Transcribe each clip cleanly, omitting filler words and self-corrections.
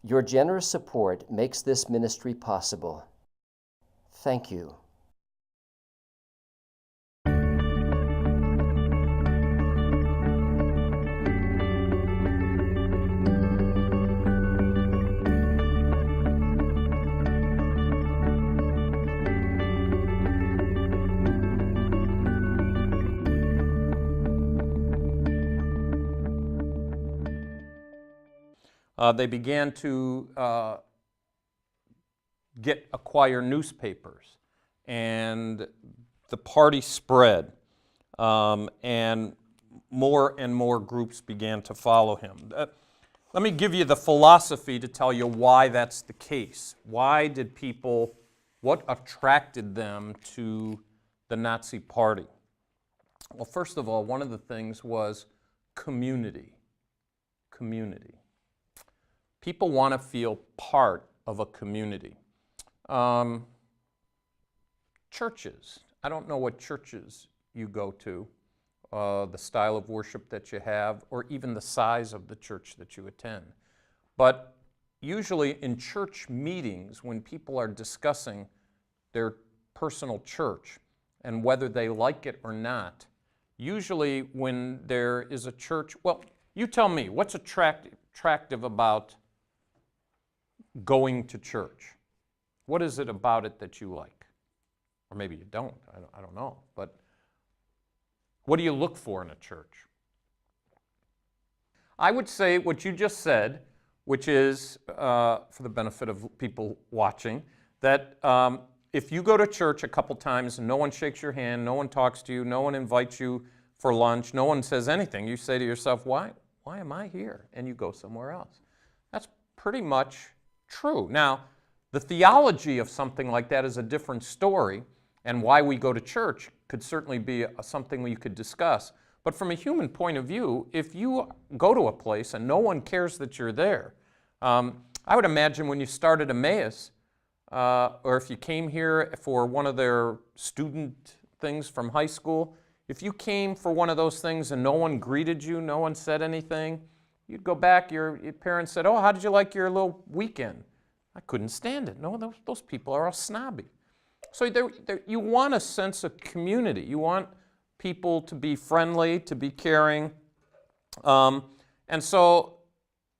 Your generous support makes this ministry possible. Thank you. They began to acquire newspapers, and the party spread, and more groups began to follow him. Let me give you the philosophy to tell you why that's the case. Why did people, what attracted them to the Nazi Party? Well, first of all, one of the things was community. Community. People want to feel part of a community. Churches. I don't know what churches you go to, the style of worship that you have, or even the size of the church that you attend. But usually in church meetings, when people are discussing their personal church and whether they like it or not, usually when there is a church, well, you tell me, what's attractive about going to church? What is it about it that you like? Or maybe you don't, I don't know. But what do you look for in a church? I would say what you just said, which is, for the benefit of people watching, that if you go to church a couple times and no one shakes your hand, no one talks to you, no one invites you for lunch, no one says anything, you say to yourself, why am I here? And you go somewhere else. That's pretty much true. Now, the theology of something like that is a different story, and why we go to church could certainly be something we could discuss. But from a human point of view, if you go to a place and no one cares that you're there, I would imagine when you started Emmaus, or if you came here for one of their student things from high school, if you came for one of those things and no one greeted you, no one said anything, you'd go back, your parents said, oh, how did you like your little weekend? I couldn't stand it. No, those people are all snobby. So you want a sense of community. You want people to be friendly, to be caring. And so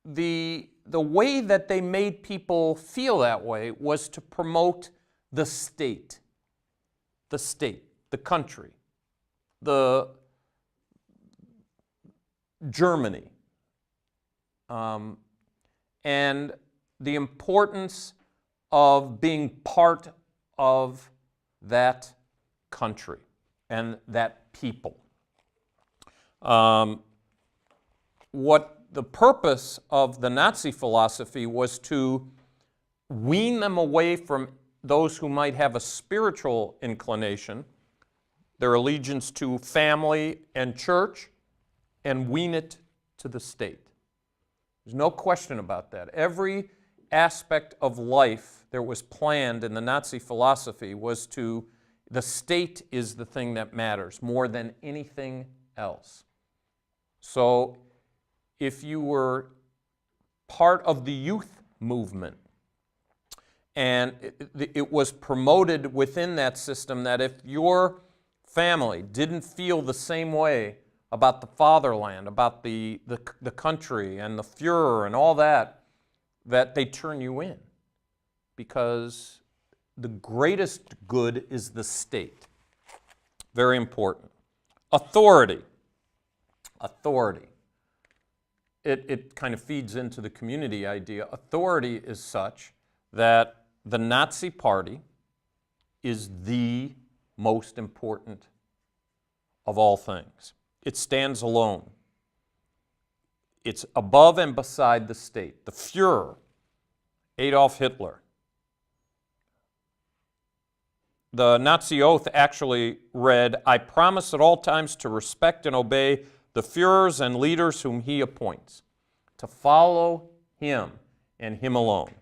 the way that they made people feel that way was to promote the state, the country, Germany. And the importance of being part of that country and that people. What the purpose of the Nazi philosophy was to wean them away from those who might have a spiritual inclination, their allegiance to family and church, and wean it to the state. There's no question about that. Every aspect of life that was planned in the Nazi philosophy was the state is the thing that matters more than anything else. So if you were part of the youth movement, and it was promoted within that system that if your family didn't feel the same way about the fatherland, about the country and the Fuhrer and all that they turn you in, because the greatest good is the state. Very important. Authority. Authority. It kind of feeds into the community idea. Authority is such that the Nazi Party is the most important of all things. It stands alone. It's above and beside the state. The Fuhrer, Adolf Hitler. The Nazi oath actually read, I promise at all times to respect and obey the Führers and leaders whom he appoints, to follow him and him alone.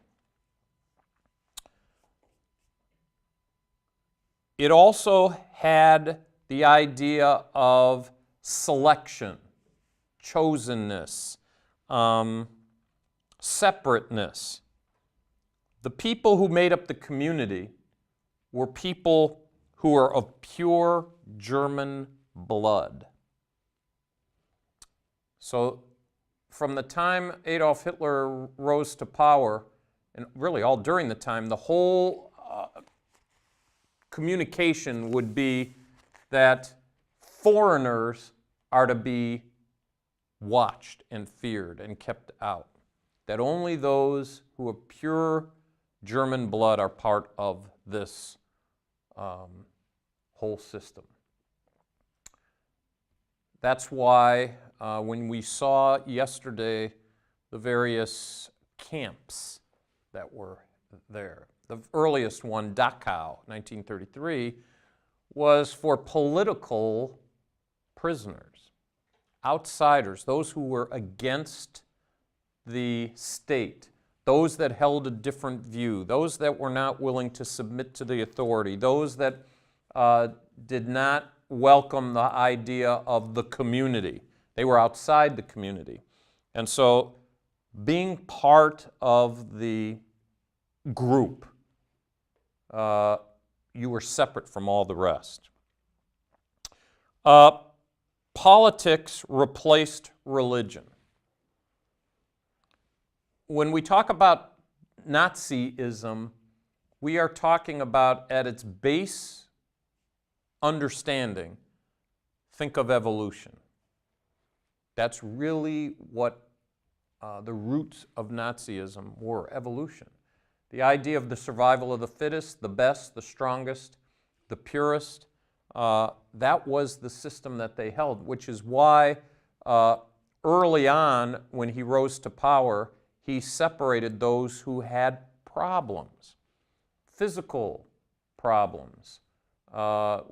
It also had the idea of selection, chosenness, separateness. The people who made up the community were people who were of pure German blood. So from the time Adolf Hitler rose to power, and really all during the time, the whole communication would be that foreigners are to be watched and feared and kept out. That only those who are pure German blood are part of this whole system. That's why when we saw yesterday the various camps that were there, the earliest one, Dachau, 1933, was for political prisoners, outsiders, those who were against the state, those that held a different view, those that were not willing to submit to the authority, those that did not welcome the idea of the community. They were outside the community. And so being part of the group, you were separate from all the rest. Politics replaced religion. When we talk about Nazism, we are talking about, at its base understanding, think of evolution. That's really what the roots of Nazism were, evolution. The idea of the survival of the fittest, the best, the strongest, the purest, that was the system that they held, which is why early on, when he rose to power, he separated those who had problems, physical problems,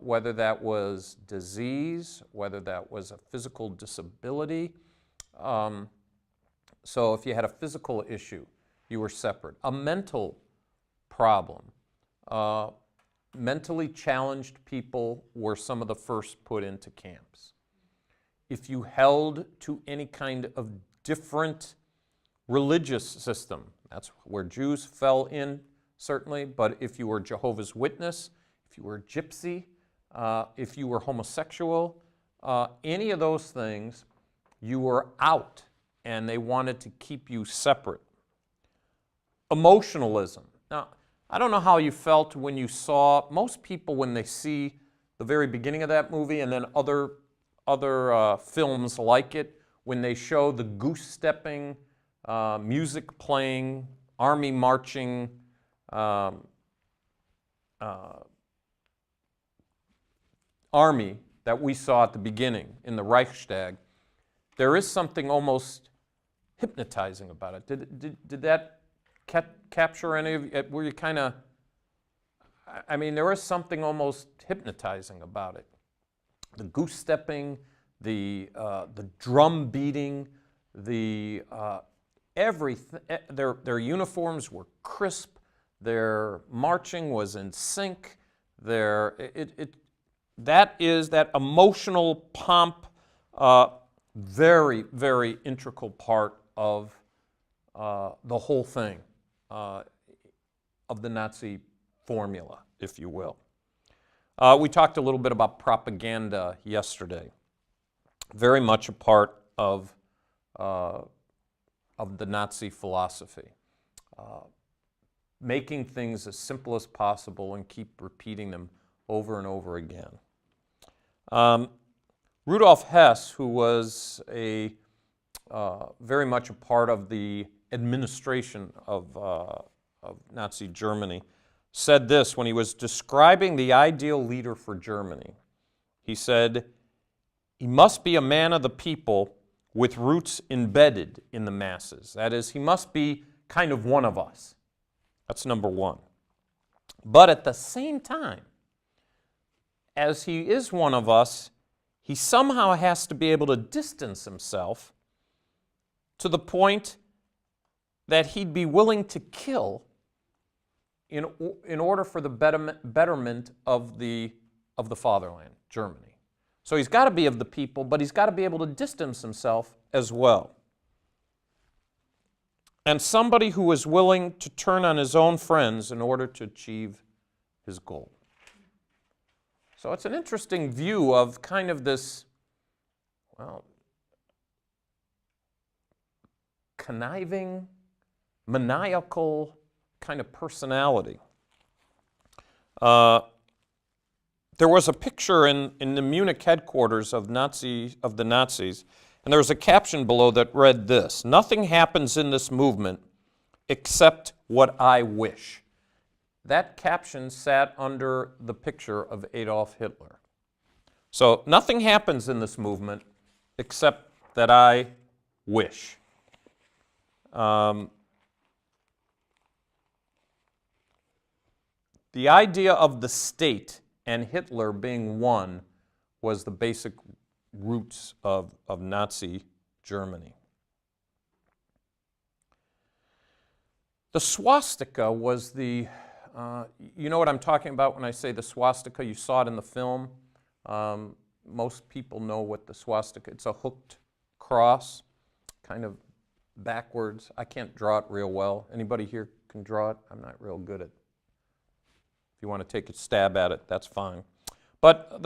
whether that was disease, whether that was a physical disability. So if you had a physical issue, you were separate. A mental problem. Mentally challenged people were some of the first put into camps. If you held to any kind of different religious system, that's where Jews fell in, certainly, but if you were Jehovah's Witness, if you were gypsy, if you were homosexual, any of those things, you were out, and they wanted to keep you separate. Emotionalism. Now, I don't know how you felt when you saw, most people when they see the very beginning of that movie and then other films like it, when they show the goose-stepping, music playing, army marching, army that we saw at the beginning in the Reichstag, there is something almost hypnotizing about it. Did that capture any of you? Were you kind of, I mean, there is something almost hypnotizing about it. The goose stepping, the drum beating, everything. Their uniforms were crisp. Their marching was in sync. That is that emotional pomp. Very, very integral part of the whole thing, of the Nazi formula, if you will. We talked a little bit about propaganda yesterday. Very much a part of the Nazi philosophy. Making things as simple as possible and keep repeating them over and over again. Rudolf Hess, who was very much a part of the administration of Nazi Germany, said this when he was describing the ideal leader for Germany. He said, "He must be a man of the people with roots embedded in the masses." That is, he must be kind of one of us. That's number one. But at the same time, as he is one of us, he somehow has to be able to distance himself to the point that he'd be willing to kill in order for the betterment of the fatherland, Germany. So he's got to be of the people, but he's got to be able to distance himself as well. and somebody who was willing to turn on his own friends in order to achieve his goal. So it's an interesting view of kind of this, well, conniving, maniacal kind of personality. There was a picture in the Munich headquarters of the Nazis, and there was a caption below that read this: "Nothing happens in this movement except what I wish." That caption sat under the picture of Adolf Hitler. So nothing happens in this movement except that I wish. The idea of the state and Hitler being one was the basic roots of Nazi Germany. The swastika was the, you know what I'm talking about when I say the swastika? You saw it in the film. Most people know what the swastika, it's a hooked cross, kind of backwards. I can't draw it real well. Anybody here can draw it? I'm not real good at it. If you want to take a stab at it, that's fine. But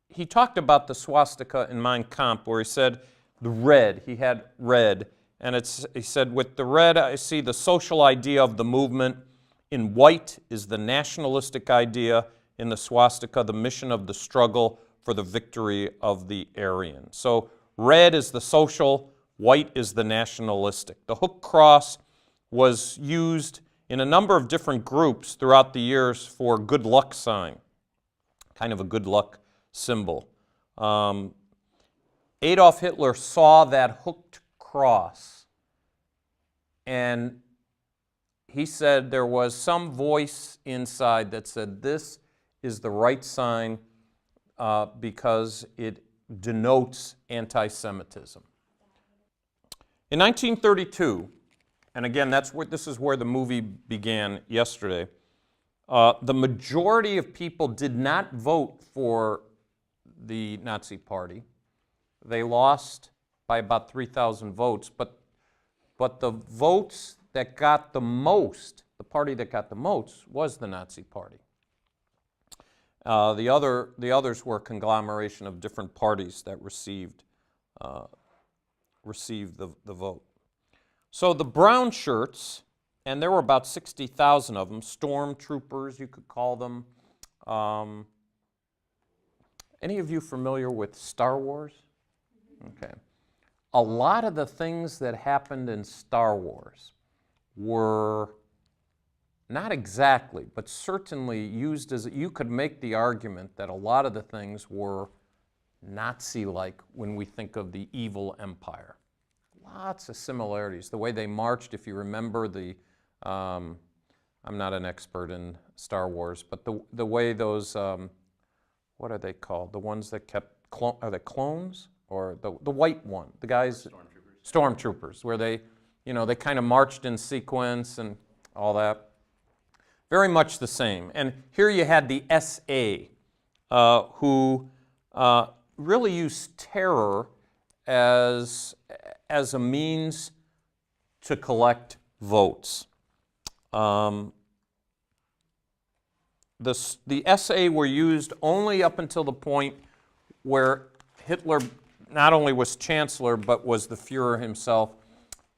he talked about the swastika in Mein Kampf, where he said the red, he had red, and he said, with the red I see the social idea of the movement. In white is the nationalistic idea. In the swastika, the mission of the struggle for the victory of the Aryan. So red is the social, white is the nationalistic. The hook cross was used in a number of different groups throughout the years for good luck sign, kind of a good luck symbol. Adolf Hitler saw that hooked cross, and he said there was some voice inside that said this is the right sign because it denotes anti-Semitism. In 1932, and again, this is where the movie began yesterday, the majority of people did not vote for the Nazi Party. They lost by about 3,000 votes, but the votes that got the most, the party that got the most, was the Nazi Party. The others were a conglomeration of different parties that received the vote. So the brown shirts, and there were about 60,000 of them, stormtroopers, you could call them. Any of you familiar with Star Wars? Okay. A lot of the things that happened in Star Wars were not exactly, but certainly used as, you could make the argument that a lot of the things were Nazi-like when we think of the evil empire. Lots of similarities. The way they marched, if you remember I'm not an expert in Star Wars, but the way those, what are they called? The ones that kept, are they clones? Or the white one, the guys? Stormtroopers, where they kind of marched in sequence and all that. Very much the same. And here you had the SA, who really used terror as a means to collect votes. The SA were used only up until the point where Hitler not only was chancellor, but was the Fuhrer himself.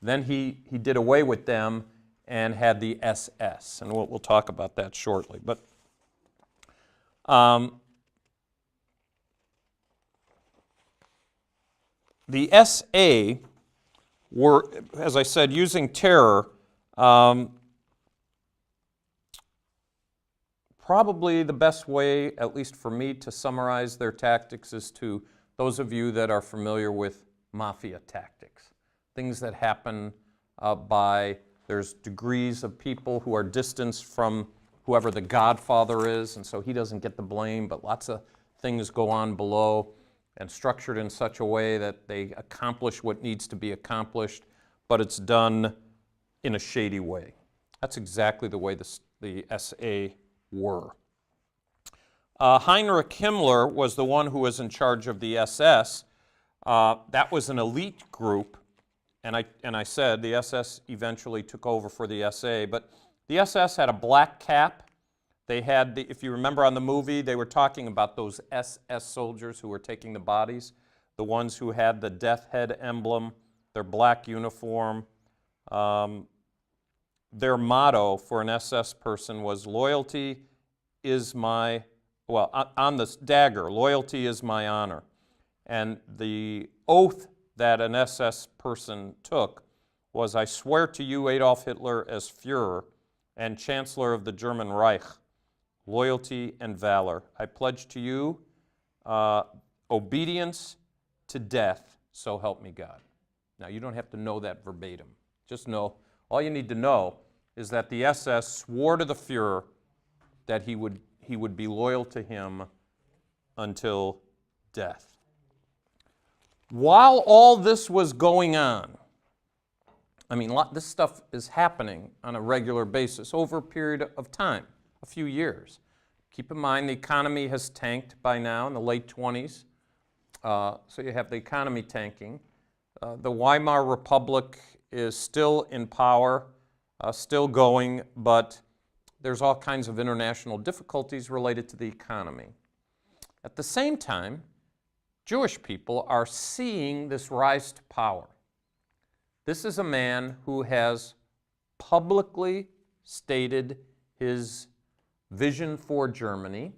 Then he did away with them and had the SS, and we'll talk about that shortly. But the SA were, as I said, using terror. Probably the best way, at least for me, to summarize their tactics is to those of you that are familiar with mafia tactics. Things that happen there's degrees of people who are distanced from whoever the godfather is, and so he doesn't get the blame, but lots of things go on below and structured in such a way that they accomplish what needs to be accomplished, but it's done in a shady way. That's exactly the way the SA were. Heinrich Himmler was the one who was in charge of the SS. That was an elite group, and I said the SS eventually took over for the SA, but the SS had a black cap. They had, if you remember on the movie, they were talking about those SS soldiers who were taking the bodies, the ones who had the death head emblem, their black uniform. Their motto for an SS person was, loyalty is my, well, on this dagger, loyalty is my honor. And the oath that an SS person took was, I swear to you, Adolf Hitler, as Führer and Chancellor of the German Reich, loyalty and valor. I pledge to you obedience to death, so help me God. Now, you don't have to know that verbatim. Just know, all you need to know is that the SS swore to the Führer that he would be loyal to him until death. While all this was going on, I mean, this stuff is happening on a regular basis over a period of time, a few years. Keep in mind the economy has tanked by now in the late 20s, so you have the economy tanking. The Weimar Republic is still in power, still going, but there's all kinds of international difficulties related to the economy. At the same time, Jewish people are seeing this rise to power. This is a man who has publicly stated his vision for Germany.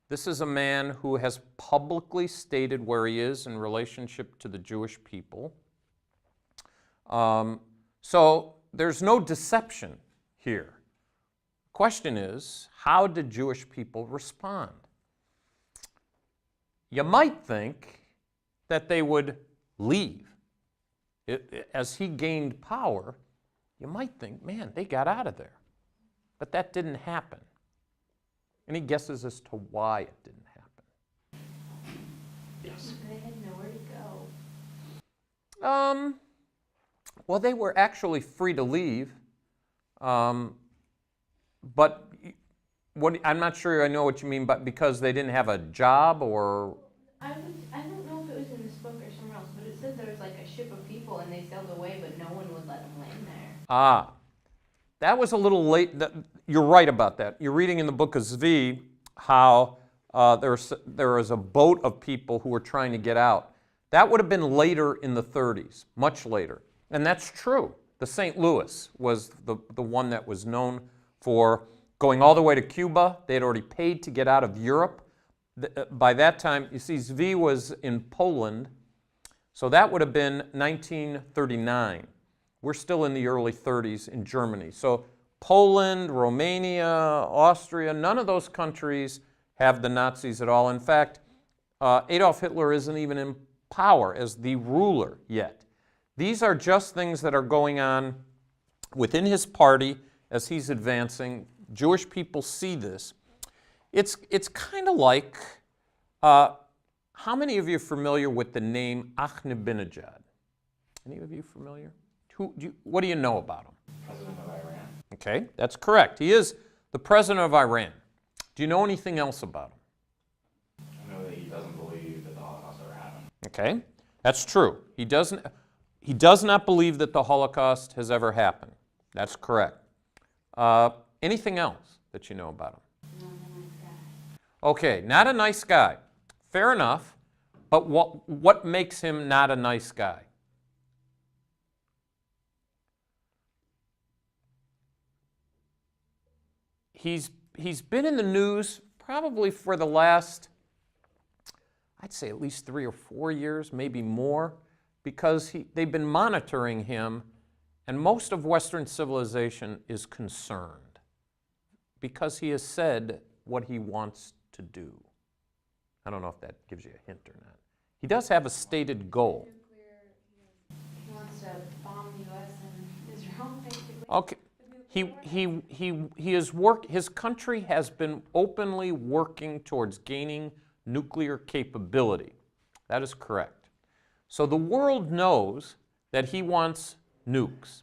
This is a man who has publicly stated where he is in relationship to the Jewish people. So there's no deception here. The question is, how did Jewish people respond? You might think that they would leave. As he gained power, you might think, man, they got out of there. But that didn't happen. Any guesses as to why it didn't happen? Yes. They had nowhere to go. Well, they were actually free to leave, but I'm not sure I know what you mean, but because they didn't have a job, or? I don't know if it was in this book or somewhere else, but it said there was like a ship of people and they sailed away, but no one would let them land there. Ah, that was a little late. You're right about that. You're reading in the book of Zvi how there was a boat of people who were trying to get out. That would have been later in the 30s, much later. And that's true. The St. Louis was the one that was known for going all the way to Cuba. They had already paid to get out of Europe. By that time, you see, Zvi was in Poland, so that would have been 1939. We're still in the early 30s in Germany. So Poland, Romania, Austria, none of those countries have the Nazis at all. In fact, Adolf Hitler isn't even in power as the ruler yet. These are just things that are going on within his party as he's advancing. Jewish people see this. It's kind of like, how many of you are familiar with the name Ahmadinejad? Any of you familiar? What do you know about him? President of Iran. Okay, that's correct. He is the president of Iran. Do you know anything else about him? I know that he doesn't believe that the Holocaust ever happened. Okay, that's true. He does not believe that the Holocaust has ever happened. That's correct. Anything else that you know about him? Okay, not a nice guy. Fair enough, but what makes him not a nice guy? He's been in the news probably for the last, I'd say at least 3 or 4 years, maybe more, because they've been monitoring him, and most of Western civilization is concerned because he has said what he wants to do. I don't know if that gives you a hint or not. He does have a stated goal. He wants to bomb the U.S. and Israel, basically. Okay. His country has been openly working towards gaining nuclear capability. That is correct. So the world knows that he wants nukes.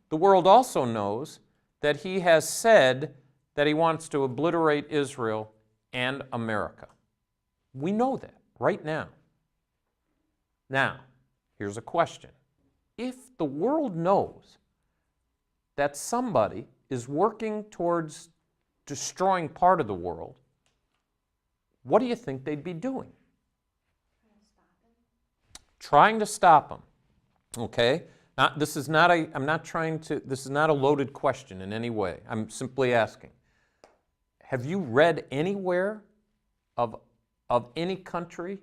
The world also knows that he has said that he wants to obliterate Israel and America. We know that right now. Now, here's a question. if the world knows that somebody is working towards destroying part of the world, what do you think they'd be doing? Trying to stop him. Okay? This is not a loaded question in any way. I'm simply asking. Have you read anywhere of any country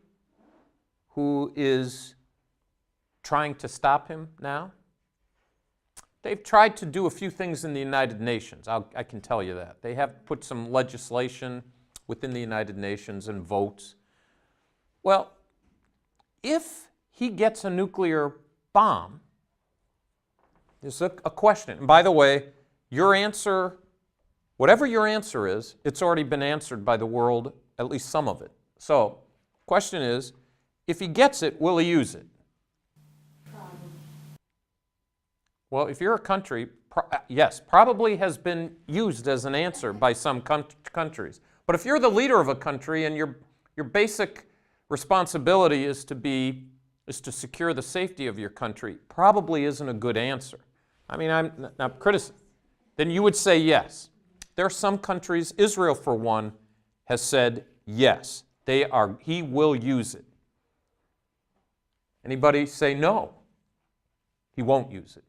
who is trying to stop him now? They've tried to do a few things in the United Nations. I can tell you that. They have put some legislation within the United Nations and votes. Well, if he gets a nuclear bomb, there's a question. And by the way, your answer, whatever your answer is, it's already been answered by the world, at least some of it. So, question is, if he gets it, will he use it? Well, if you're a country, yes, probably has been used as an answer by some countries. But if you're the leader of a country and your basic responsibility is to secure the safety of your country, probably isn't a good answer. I mean, I'm not criticizing. Then you would say yes. There are some countries, Israel for one, has said yes. He will use it. Anybody say no? He won't use it.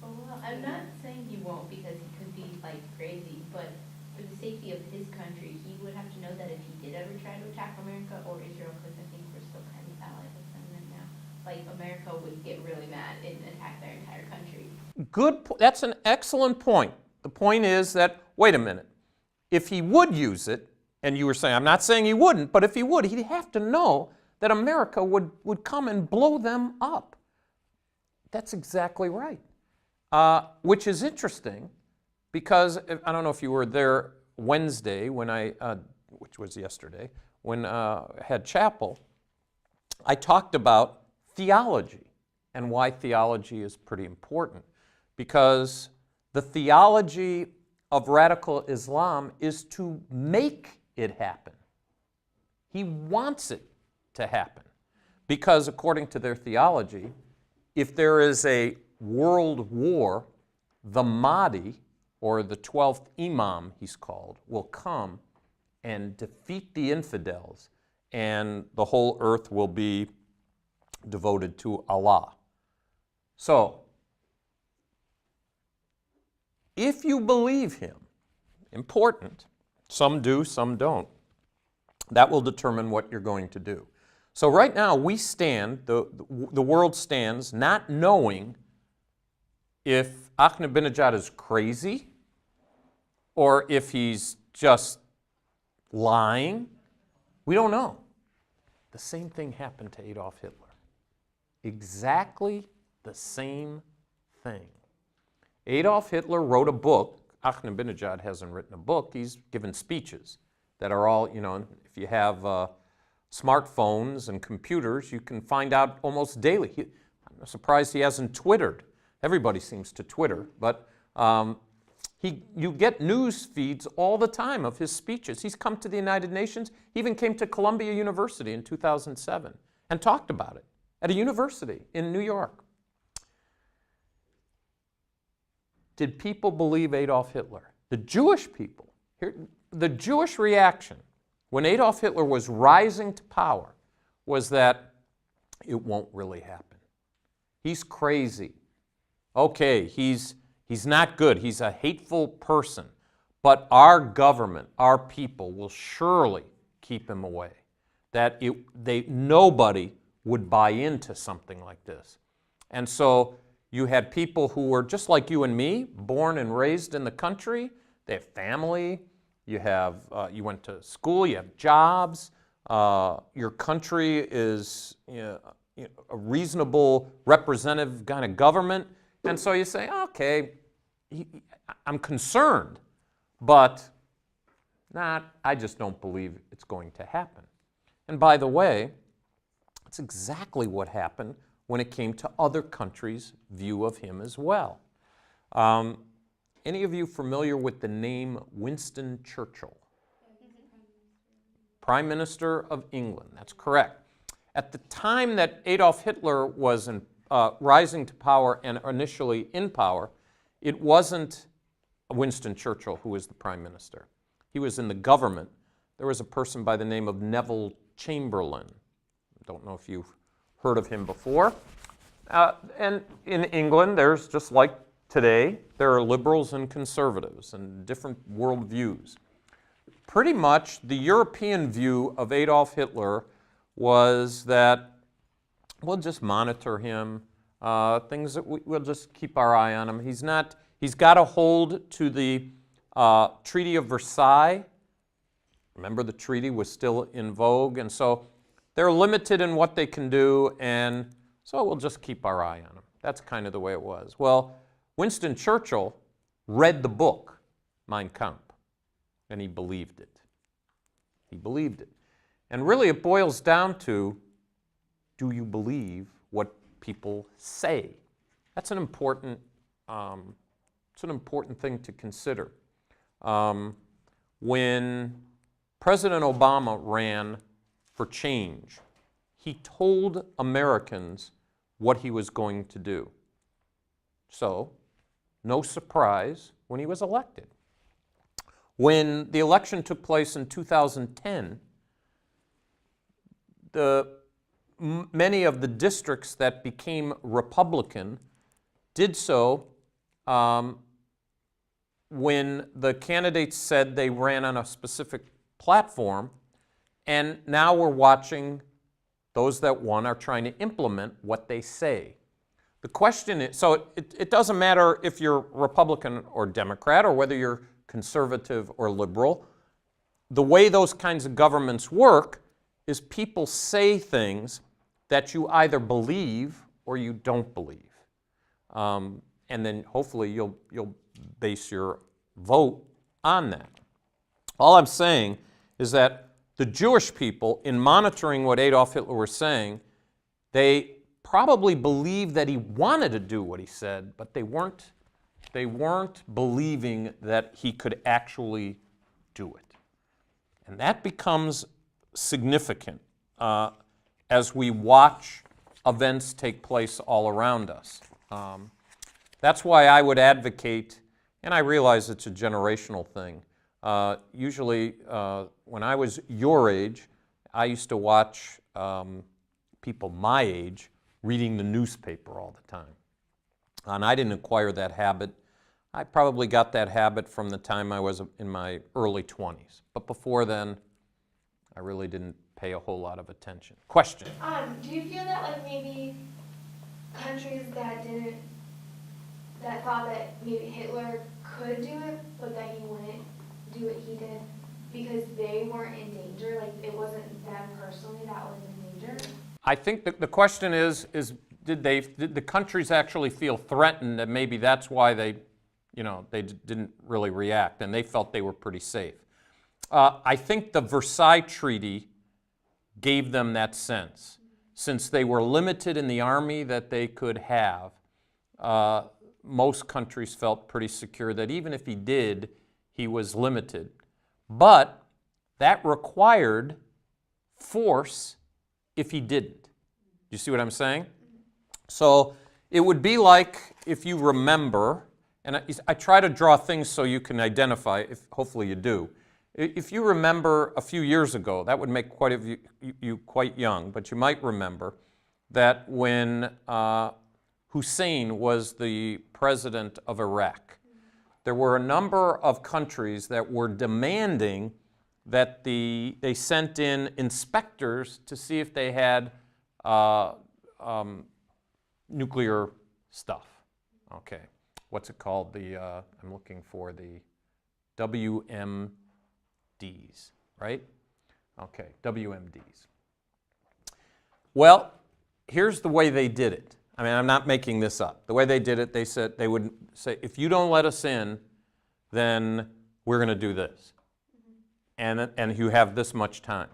Well, I'm not saying he won't because he could be like crazy, but for the safety of his country, he would have to know that if he did ever try to attack America or Israel, because I think we're still kind of allied with them right now, like America would get really mad and attack their entire country. That's an excellent point. The point is that, wait a minute, if he would use it, and you were saying, I'm not saying he wouldn't, but if he would, he'd have to know that America would come and blow them up. That's exactly right. Which is interesting because, I don't know if you were there Wednesday when which was yesterday, when I had chapel, I talked about theology and why theology is pretty important. Because the theology of radical Islam is to make it happen. He wants it to happen. Because according to their theology, if there is a world war, the Mahdi, or the 12th Imam, he's called, will come and defeat the infidels, and the whole earth will be devoted to Allah. So, if you believe him, important, some do, some don't, that will determine what you're going to do. So right now we stand, the world stands, not knowing if Ahmadinejad is crazy or if he's just lying. We don't know. The same thing happened to Adolf Hitler. Exactly the same thing. Adolf Hitler wrote a book. Ahmadinejad hasn't written a book. He's given speeches that are all, if you have smartphones and computers, you can find out almost daily. I'm surprised he hasn't Twittered. Everybody seems to Twitter, but you get news feeds all the time of his speeches. He's come to the United Nations. He even came to Columbia University in 2007 and talked about it at a university in New York. Did people believe Adolf Hitler? The Jewish people. The Jewish reaction when Adolf Hitler was rising to power was that it won't really happen. He's crazy. Okay, he's not good. He's a hateful person. But our government, our people will surely keep him away. That nobody would buy into something like this. And so you had people who were just like you and me, born and raised in the country. They have family. You went to school. You have jobs. Your country is a reasonable representative kind of government. And so you say, okay, I'm concerned, but I just don't believe it's going to happen. And by the way, that's exactly what happened when it came to other countries' view of him as well. Any of you familiar with the name Winston Churchill? Prime Minister of England, that's correct. At the time that Adolf Hitler was rising to power and initially in power, it wasn't Winston Churchill who was the prime minister. He was in the government. There was a person by the name of Neville Chamberlain. Don't know if you've heard of him before. And in England, there's just like today, there are liberals and conservatives and different worldviews. Pretty much the European view of Adolf Hitler was that we'll just monitor him, things that we'll just keep our eye on him. He's got to hold to the Treaty of Versailles. Remember, the treaty was still in vogue, and so they're limited in what they can do, and so we'll just keep our eye on him. That's kind of the way it was. Well, Winston Churchill read the book, Mein Kampf, and he believed it. He believed it. And really it boils down to, do you believe what people say? That's an important thing to consider. When President Obama ran for change, he told Americans what he was going to do. So, no surprise when he was elected. When the election took place in 2010, many of the districts that became Republican did so when the candidates said they ran on a specific platform, and now we're watching those that won are trying to implement what they say. The question is, so it doesn't matter if you're Republican or Democrat or whether you're conservative or liberal. The way those kinds of governments work is people say things that you either believe or you don't believe. And then hopefully you'll base your vote on that. All I'm saying is that the Jewish people, in monitoring what Adolf Hitler was saying, they probably believed that he wanted to do what he said, but they weren't believing that he could actually do it. And that becomes significant as we watch events take place all around us. That's why I would advocate, and I realize it's a generational thing. Usually, when I was your age, I used to watch people my age reading the newspaper all the time. And I didn't acquire that habit. I probably got that habit from the time I was in my early 20s. But before then, I really didn't pay a whole lot of attention. Question? Do you feel that like maybe countries that thought that maybe Hitler could do it, but that he wouldn't do what he did because they weren't in danger? Like it wasn't them personally that was in danger? I think the question is did the countries actually feel threatened, and maybe that's why they didn't really react, and they felt they were pretty safe. I think the Versailles Treaty gave them that sense. Since they were limited in the army that they could have, most countries felt pretty secure that even if he did, he was limited. But that required force if he didn't. Do you see what I'm saying? So it would be like, if you remember, and I try to draw things so you can identify, hopefully you do. If you remember a few years ago, that would make you quite young, but you might remember that when Hussein was the president of Iraq, there were a number of countries that were demanding that they sent in inspectors to see if they had nuclear stuff. Okay, what's it called? I'm looking for the WMDs, right? Okay, WMDs. Well, here's the way they did it. I mean, I'm not making this up. The way they did it, they would say, if you don't let us in, then we're going to do this. And you have this much time.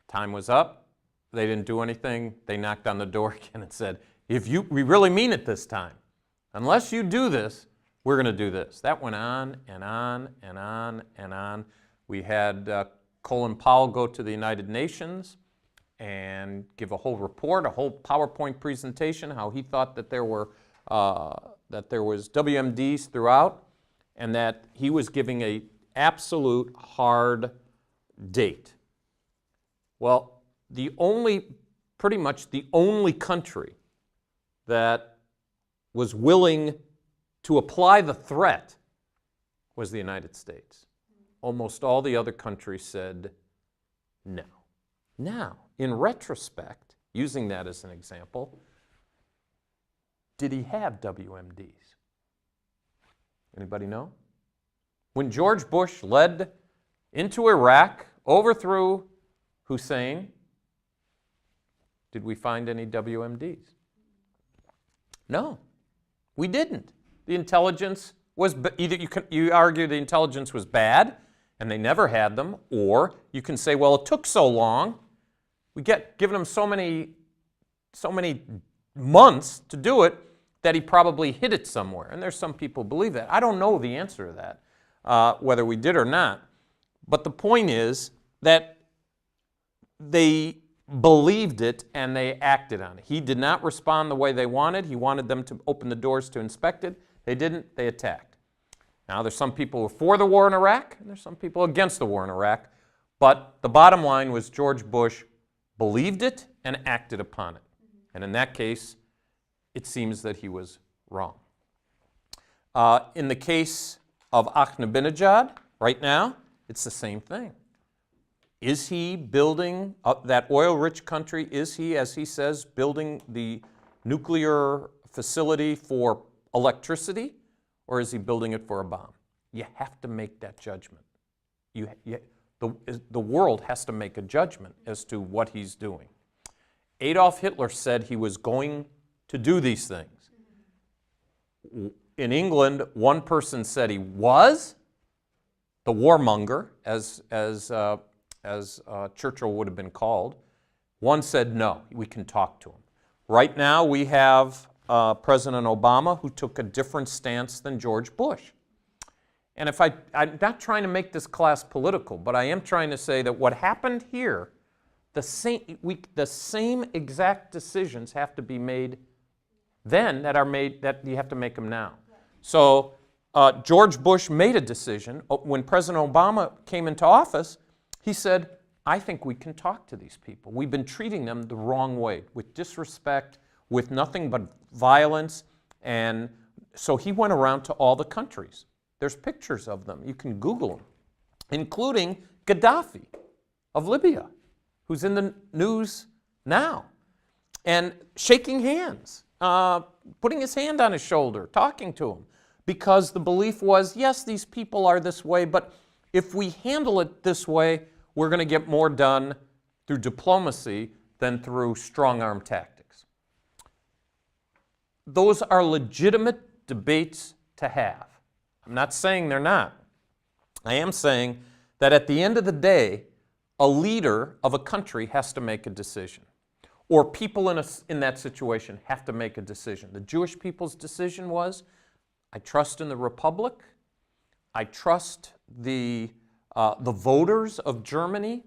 Time was up. They didn't do anything. They knocked on the door again and said, we really mean it this time. Unless you do this, we're going to do this. That went on and on and on and on. We had Colin Powell go to the United Nations and give a whole report, a whole PowerPoint presentation, how he thought that there was WMDs throughout, and that he was giving a absolute hard date. Well, pretty much the only country that was willing to apply the threat was the United States. Almost all the other countries said no. Now, in retrospect, using that as an example, did he have WMDs? Anybody know? When George Bush led into Iraq, overthrew Hussein, did we find any WMDs? No, we didn't. The intelligence was, either you argue the intelligence was bad and they never had them, or you can say, well, it took so long, we given him so many months to do it that he probably hid it somewhere. And there's some people who believe that. I don't know the answer to that, whether we did or not. But the point is that they believed it and they acted on it. He did not respond the way they wanted. He wanted them to open the doors to inspect it. They didn't. They attacked. Now, there's some people who are for the war in Iraq, and there's some people against the war in Iraq. But the bottom line was George Bush believed it and acted upon it. And in that case, it seems that he was wrong. In the case of Ahmadinejad, right now, it's the same thing. Is he building that oil-rich country? Is he, as he says, building the nuclear facility for electricity, or is he building it for a bomb? You have to make that judgment. The world has to make a judgment as to what he's doing. Adolf Hitler said he was going to do these things. In England, one person said he was the warmonger, as Churchill would have been called. One said, no, we can talk to him. Right now, we have President Obama, who took a different stance than George Bush. And I'm not trying to make this class political, but I am trying to say that what happened here, the same exact decisions have to be made then that you have to make them now. So George Bush made a decision. When President Obama came into office, he said, I think we can talk to these people. We've been treating them the wrong way, with disrespect, with nothing but violence. And so he went around to all the countries. There's pictures of them. You can Google them, including Gaddafi of Libya, who's in the news now, and shaking hands, putting his hand on his shoulder, talking to him, because the belief was, yes, these people are this way, but if we handle it this way, we're going to get more done through diplomacy than through strong-arm tactics. Those are legitimate debates to have. I'm not saying they're not. I am saying that at the end of the day, a leader of a country has to make a decision, or people in that situation have to make a decision. The Jewish people's decision was, I trust in the Republic, I trust the voters of Germany,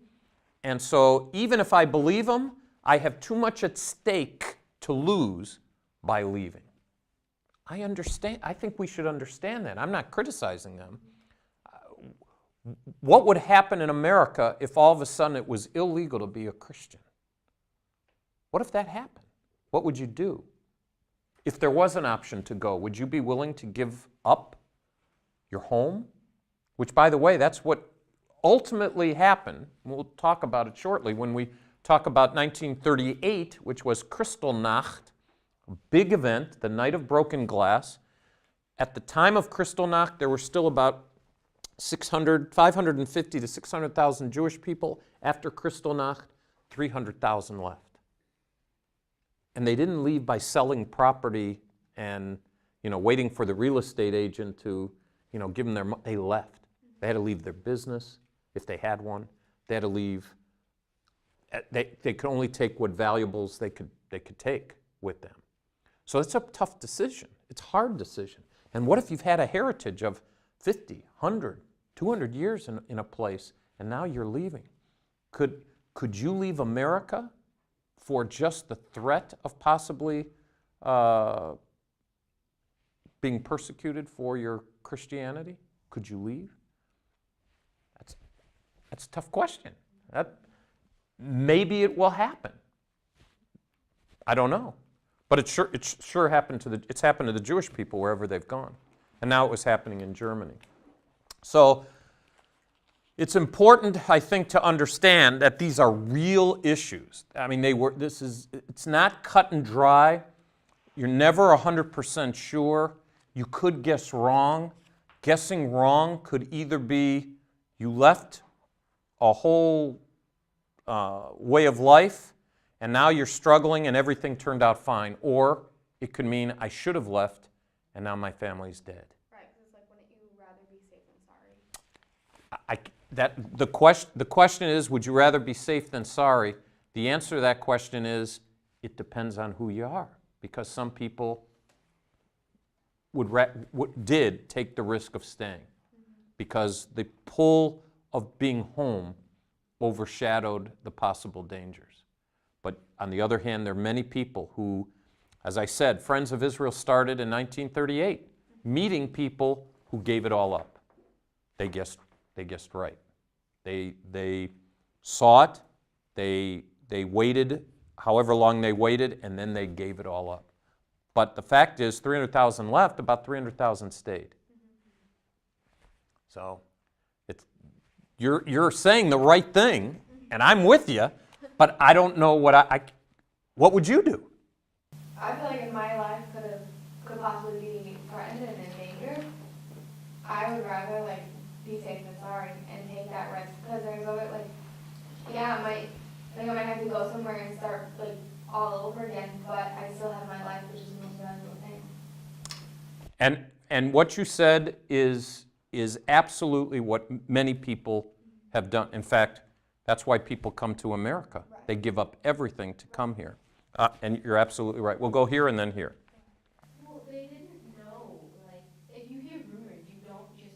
and so even if I believe them, I have too much at stake to lose by leaving. I understand. I think we should understand that. I'm not criticizing them. What would happen in America if all of a sudden it was illegal to be a Christian? What if that happened? What would you do? If there was an option to go, would you be willing to give up your home? Which, by the way, that's what ultimately happened. We'll talk about it shortly when we talk about 1938, which was Kristallnacht, a big event, the Night of Broken Glass. At the time of Kristallnacht, there were still about 550 to 600,000 Jewish people. After Kristallnacht, 300,000 left. And they didn't leave by selling property and, waiting for the real estate agent to, give them their money. They left. They had to leave their business, if they had one. They had to leave. They could only take what valuables they could take with them. So it's a tough decision. It's a hard decision. And what if you've had a heritage of 50, 100, 200 years in a place, and now you're leaving? Could you leave America for just the threat of possibly being persecuted for your Christianity? Could you leave? That's a tough question. Maybe it will happen. I don't know. But it's sure happened it's happened to the Jewish people wherever they've gone. And now it was happening in Germany. So it's important, I think, to understand that these are real issues. I mean, it's not cut and dry. You're never 100% sure. You could guess wrong. Guessing wrong could either be you left a whole way of life and now you're struggling and everything turned out fine, or it could mean I should have left and now my family's dead. Right, because it's like, wouldn't you rather be safe than sorry? The question is, would you rather be safe than sorry? The answer to that question is, it depends on who you are, because some people did take the risk of staying because the pull of being home overshadowed the possible dangers. But on the other hand, there are many people who, as I said, Friends of Israel started in 1938, meeting people who gave it all up. They guessed right. They saw it, they waited however long they waited, and then they gave it all up. But the fact is, 300,000 left, about 300,000 stayed. So you're saying the right thing, and I'm with you, but I don't know what would you do? I feel like if my life could possibly be threatened and in danger, I would rather like be safe than sorry and take that risk, because there's always I might have to go somewhere and start like all over again, but I still have my life, which is the most valuable thing. And what you said is absolutely what many people have done. In fact, that's why people come to America. Right. They give up everything to come here. And you're absolutely right. We'll go here and then here. Well, they didn't know, like, if you hear rumors, you don't just,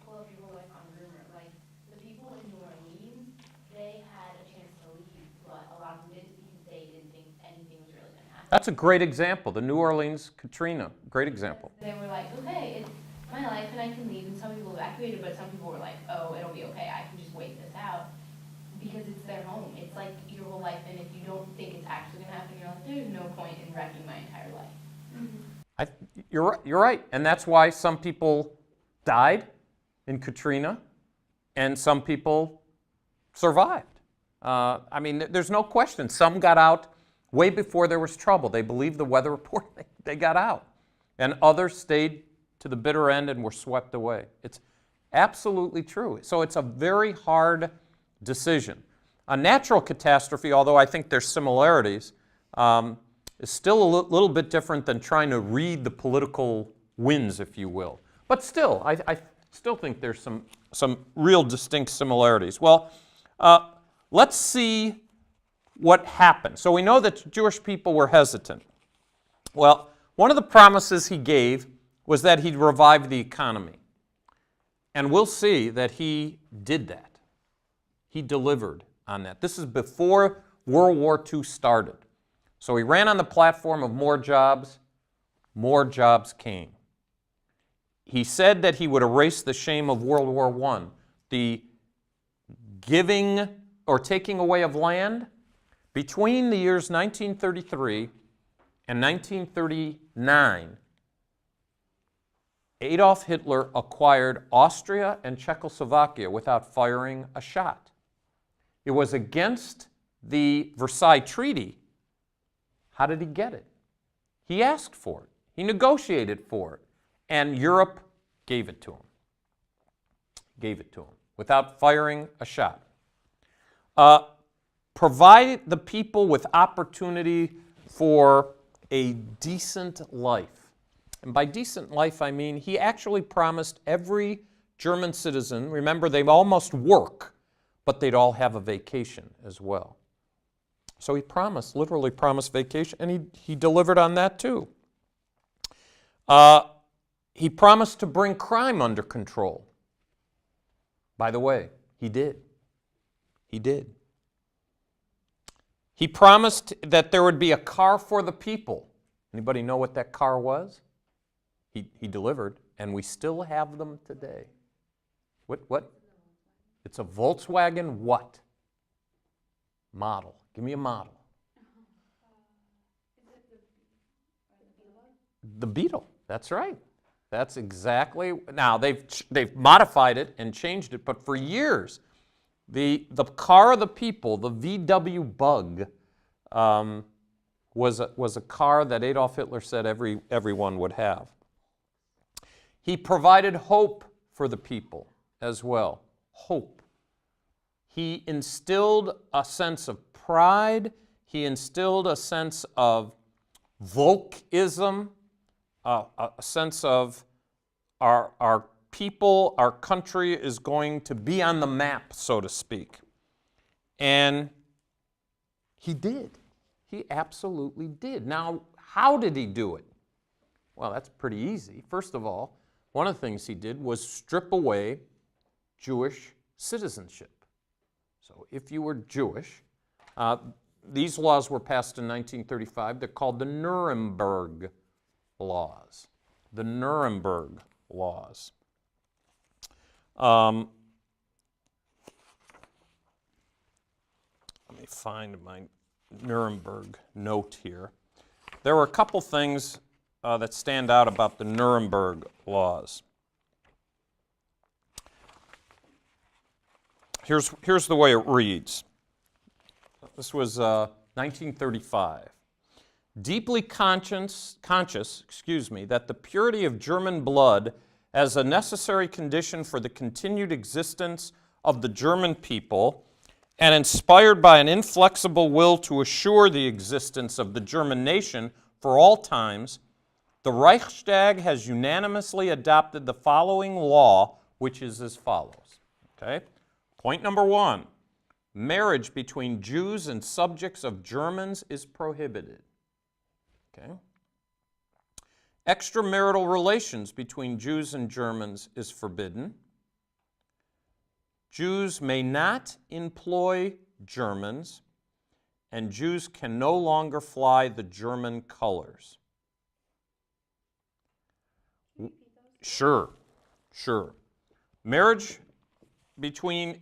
pull up your life on rumor. Like, the people in New Orleans, they had a chance to leave, but a lot of them didn't because they didn't think anything was really going to happen. That's a great example. The New Orleans Katrina, great example. They were like, okay, it's my life and I can leave, and some people evacuated, but some people were like, oh, it'll be okay, I can just wait this out, because it's their home. It's like your whole life, and if you don't think it's actually going to happen, you're like, there's no point in wrecking my entire life. You're right. And that's why some people died in Katrina and some people survived. I mean, there's no question. Some got out way before there was trouble. They believed the weather report, they got out. And others stayed to the bitter end and were swept away. It's absolutely true. So it's a very hard decision. A natural catastrophe, although I think there's similarities, is still a little bit different than trying to read the political winds, if you will. But still, I still think there's some real distinct similarities. Well, let's see what happened. So we know that Jewish people were hesitant. Well, one of the promises he gave was that he'd revive the economy. And we'll see that he did that. He delivered on that. This is before World War II started. So he ran on the platform of more jobs came. He said that he would erase the shame of World War I. The giving or taking away of land between the years 1933 and 1939, Adolf Hitler acquired Austria and Czechoslovakia without firing a shot. It was against the Versailles Treaty. How did he get it? He asked for it. He negotiated for it. And Europe gave it to him. Gave it to him without firing a shot. Provided the people with opportunity for a decent life. And by decent life, I mean he actually promised every German citizen, remember they all must work, but they'd all have a vacation as well. So he promised, literally promised vacation, and he delivered on that too. He promised to bring crime under control. By the way, he did. He did. He promised that there would be a car for the people. Anybody know what that car was? He delivered, and we still have them today. What? It's a Volkswagen what? Model. Give me a model. The Beetle. That's right. That's exactly. Now they've modified it and changed it, but for years, the car of the people, the VW Bug, was a car that Adolf Hitler said everyone would have. He provided hope for the people as well. Hope. He instilled a sense of pride. He instilled a sense of Volkism, a sense of our people, our country is going to be on the map, so to speak. And he did. He absolutely did. Now, how did he do it? Well, that's pretty easy. First of all, one of the things he did was strip away Jewish citizenship. So if you were Jewish, these laws were passed in 1935. They're called the Nuremberg laws. The Nuremberg laws. Let me find my Nuremberg note here. There were a couple things that stand out about the Nuremberg laws. Here's the way it reads. This was 1935. Deeply conscious, that the purity of German blood as a necessary condition for the continued existence of the German people, and inspired by an inflexible will to assure the existence of the German nation for all times, the Reichstag has unanimously adopted the following law, which is as follows. Okay? Point number one, marriage between Jews and subjects of Germans is prohibited. Okay? Extramarital relations between Jews and Germans is forbidden. Jews may not employ Germans, and Jews can no longer fly the German colors. Sure.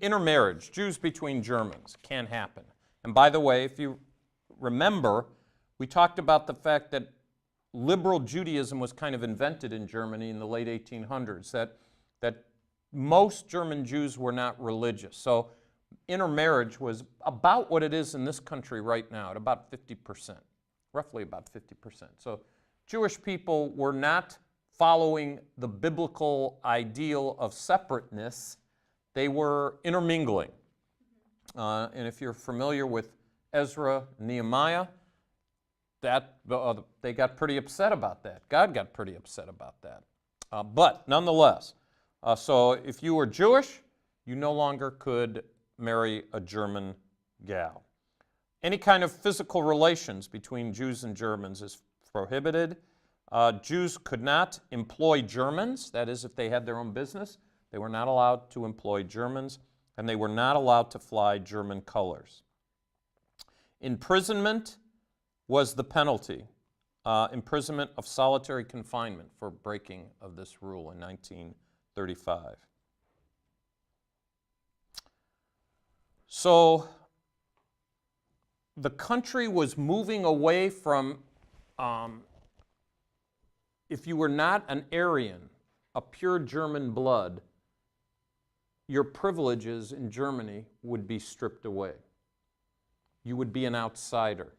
Intermarriage, Jews between Germans, can happen. And by the way, if you remember, we talked about the fact that liberal Judaism was kind of invented in Germany in the late 1800s, that most German Jews were not religious. So intermarriage was about what it is in this country right now, at about 50%, roughly about 50%. So Jewish people were not following the biblical ideal of separateness. They were intermingling. And if you're familiar with Ezra, Nehemiah, they got pretty upset about that. God got pretty upset about that. But nonetheless, so if you were Jewish, you no longer could marry a German gal. Any kind of physical relations between Jews and Germans is prohibited. Jews could not employ Germans, that is, if they had their own business. They were not allowed to employ Germans, and they were not allowed to fly German colors. Imprisonment was the penalty. Imprisonment of solitary confinement for breaking of this rule in 1935. So the country was moving away from, if you were not an Aryan, a pure German blood, your privileges in Germany would be stripped away. You would be an outsider.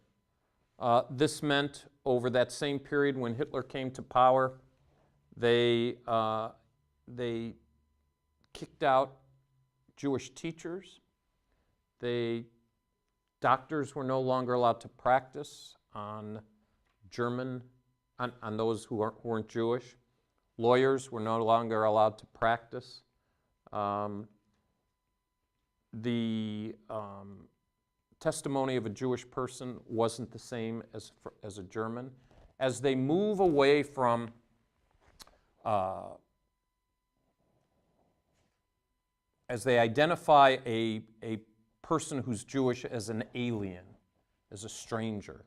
This meant over that same period when Hitler came to power, they kicked out Jewish teachers. Doctors were no longer allowed to practice on those who weren't Jewish. Lawyers were no longer allowed to practice. The testimony of a Jewish person wasn't the same as a German. As they move away from as they identify a person who's Jewish as an alien, as a stranger.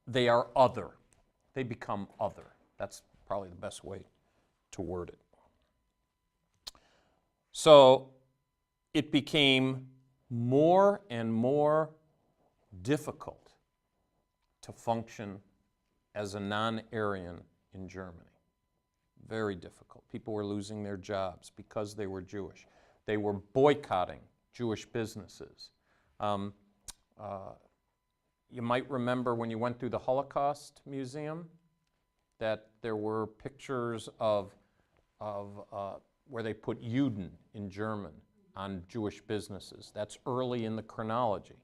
They are other. They become other. That's probably the best way to word it. So it became more and more difficult to function as a non-Aryan in Germany. Very difficult. People were losing their jobs because they were Jewish. They were boycotting Jewish businesses. You might remember when you went through the Holocaust Museum that there were pictures of where they put Juden in German on Jewish businesses. That's early in the chronology.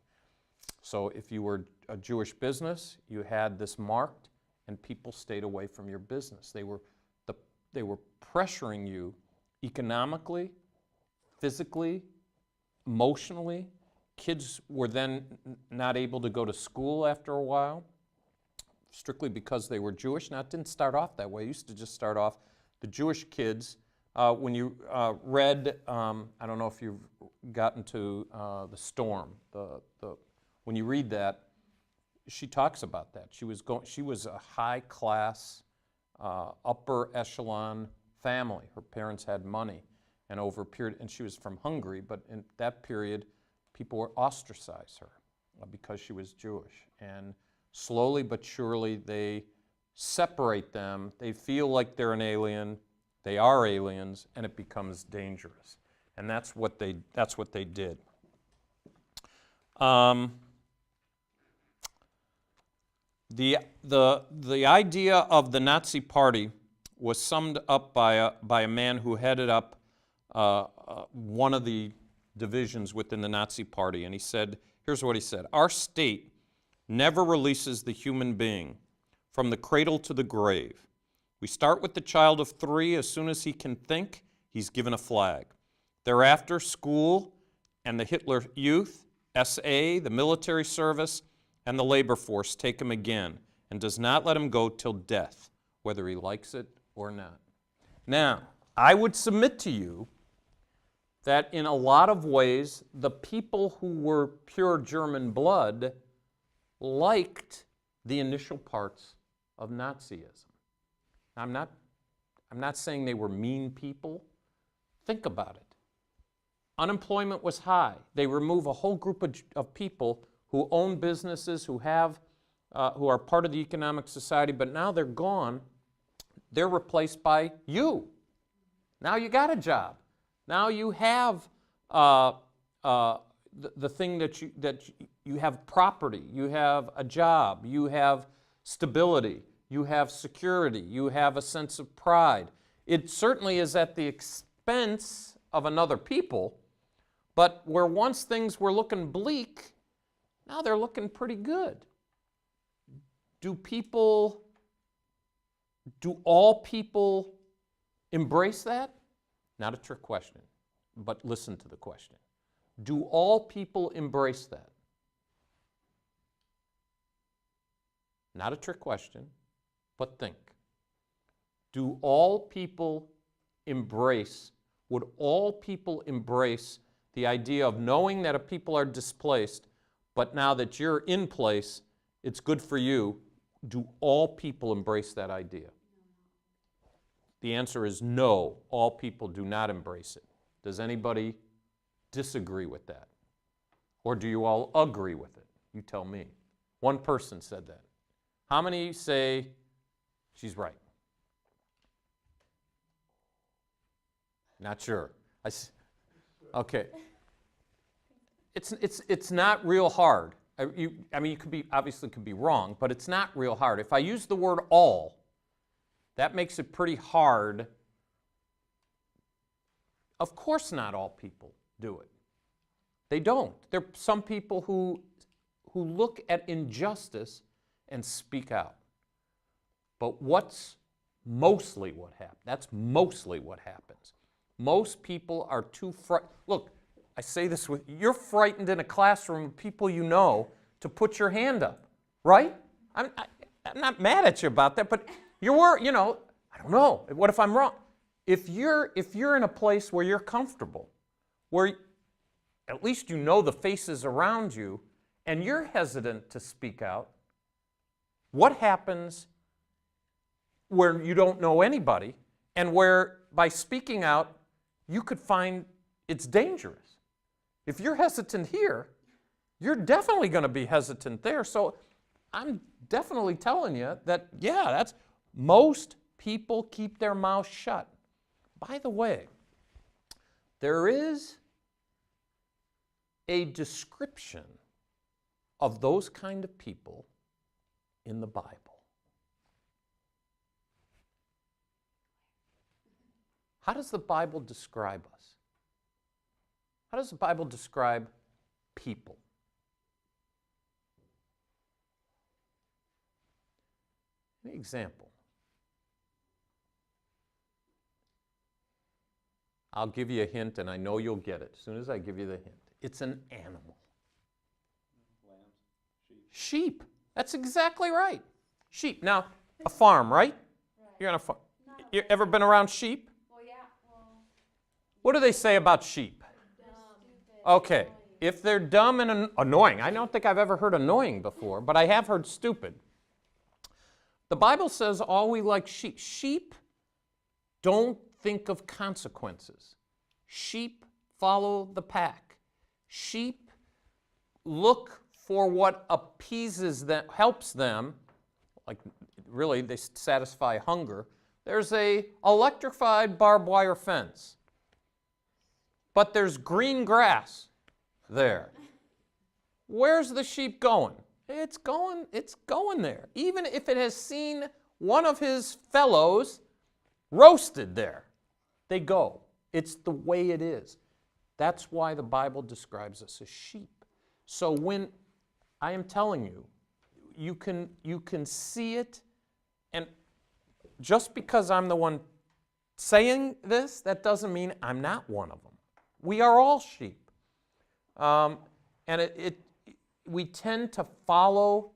So if you were a Jewish business, you had this marked, and people stayed away from your business. They were pressuring you economically, physically, emotionally. Kids were then not able to go to school after a while, strictly because they were Jewish. Now, it didn't start off that way. It used to just start off the Jewish kids. When you read, I don't know if you've gotten to The Storm, when you read that, she talks about that. She was a high-class, upper echelon family. Her parents had money, and over a period, and she was from Hungary, but in that period, people would ostracize her because she was Jewish. And slowly but surely, they separate them. They feel like they're an alien. They are aliens, and it becomes dangerous. And that's what they did. The idea of the Nazi Party was summed up by a man who headed up one of the divisions within the Nazi Party, and he said, here's what he said: "Our state never releases the human being from the cradle to the grave. We start with the child of 3. As soon as he can think, he's given a flag. Thereafter, school and the Hitler Youth, SA, the military service, and the labor force take him again and does not let him go till death, whether he likes it or not." Now, I would submit to you that in a lot of ways, the people who were pure German blood liked the initial parts of Nazism. I'm not saying they were mean people. Think about it. Unemployment was high. They remove a whole group of people who own businesses, who are part of the economic society, but now they're gone. They're replaced by you. Now you got a job. Now you have the thing that you have property, you have a job, you have stability, you have security, you have a sense of pride. It certainly is at the expense of another people, but where once things were looking bleak, now they're looking pretty good. Do all people embrace that? Not a trick question, but listen to the question. Do all people embrace that? Not a trick question, but think. Do all people would all people embrace the idea of knowing that if people are displaced, but now that you're in place, it's good for you? Do all people embrace that idea? The answer is no, all people do not embrace it. Does anybody disagree with that? Or do you all agree with it? You tell me. One person said that. How many say she's right? Not sure. Okay. It's not real hard. You could be wrong, but it's not real hard. If I use the word all, that makes it pretty hard. Of course not all people do it. They don't. There are some people who look at injustice and speak out. But that's mostly what happens. Most people are too frightened. Look, I say this you're frightened in a classroom of people you know to put your hand up, right? I'm not mad at you about that, but I don't know. What if I'm wrong? If you're in a place where you're comfortable, where at least you know the faces around you, and you're hesitant to speak out, what happens where you don't know anybody and where by speaking out you could find it's dangerous? If you're hesitant here, you're definitely going to be hesitant there. So I'm definitely telling you that, yeah, that's most people keep their mouth shut. By the way, there is a description of those kind of people in the Bible. How does the Bible describe us? How does the Bible describe people? An example. I'll give you a hint, and I know you'll get it as soon as I give you the hint. It's an animal. Sheep. That's exactly right. Sheep. Now, a farm, right? You're on a farm. You ever been around sheep? Well, yeah, well, What do they say about sheep? Okay, if they're dumb and annoying, I don't think I've ever heard annoying before, but I have heard stupid. The Bible says all we like sheep. Sheep don't think of consequences. Sheep follow the pack. Sheep look for what appeases them, helps them, like really they satisfy hunger. There's a electrified barbed wire fence, but there's green grass there. Where's the sheep going? It's going there. Even if it has seen one of his fellows roasted there, they go. It's the way it is. That's why the Bible describes us as sheep. So when I am telling you, you can see it, and just because I'm the one saying this, that doesn't mean I'm not one of them. We are all sheep. And we tend to follow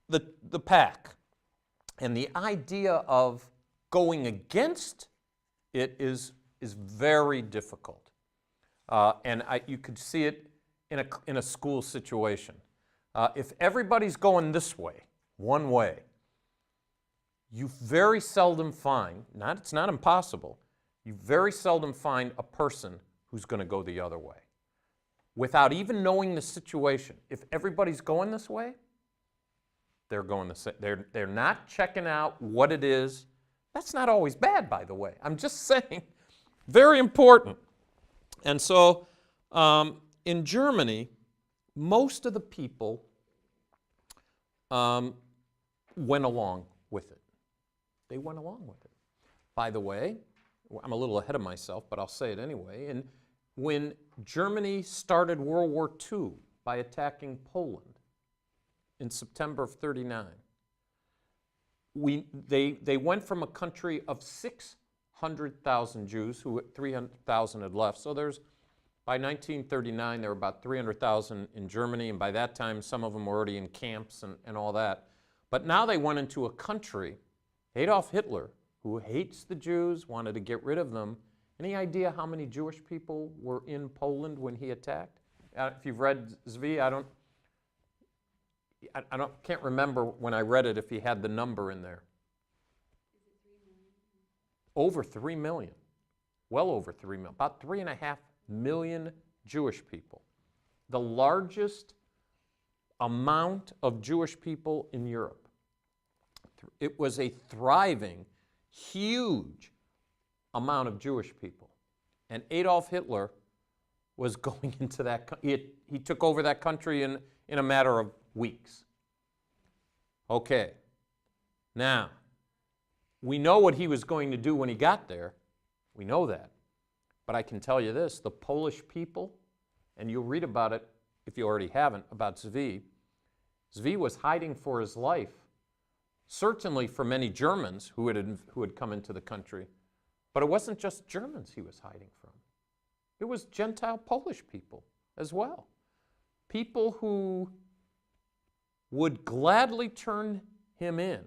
the pack. And the idea of going against it is very difficult. And you could see it in a school situation. If everybody's going this way, one way, you very seldom find, it's not impossible, you very seldom find a person who's going to go the other way without even knowing the situation. If everybody's going this way, they're going the same. They're not checking out what it is. That's not always bad, by the way. I'm just saying, very important. And so in Germany, most of the people went along with it. They went along with it. By the way, I'm a little ahead of myself, but I'll say it anyway. And when Germany started World War II by attacking Poland in September of '39, they went from a country of 600,000 Jews, who 300,000 had left. So by 1939, there were about 300,000 in Germany, and by that time, some of them were already in camps and all that. But now they went into a country, Adolf Hitler, who hates the Jews, wanted to get rid of them. Any idea how many Jewish people were in Poland when he attacked? If you've read Zvi, I can't remember when I read it if he had the number in there. Over 3 million. Well over 3 million. About 3.5 million Jewish people. The largest amount of Jewish people in Europe. It was a thriving, huge amount of Jewish people. And Adolf Hitler was going into that, he took over that country in a matter of weeks. Okay, now, we know what he was going to do when he got there. We know that. But I can tell you this, the Polish people, and you'll read about it if you already haven't, about Zvi. Zvi was hiding for his life, certainly for many Germans who had come into the country. But it wasn't just Germans he was hiding from. It was Gentile Polish people as well. People who would gladly turn him in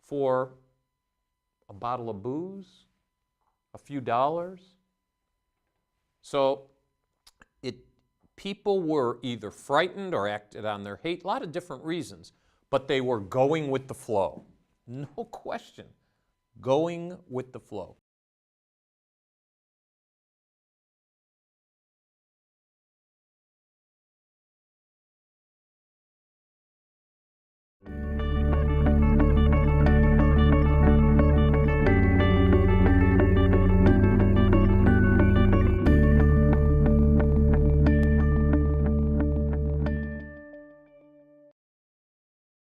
for a bottle of booze, a few dollars. So people were either frightened or acted on their hate, a lot of different reasons, but they were going with the flow. No question, going with the flow.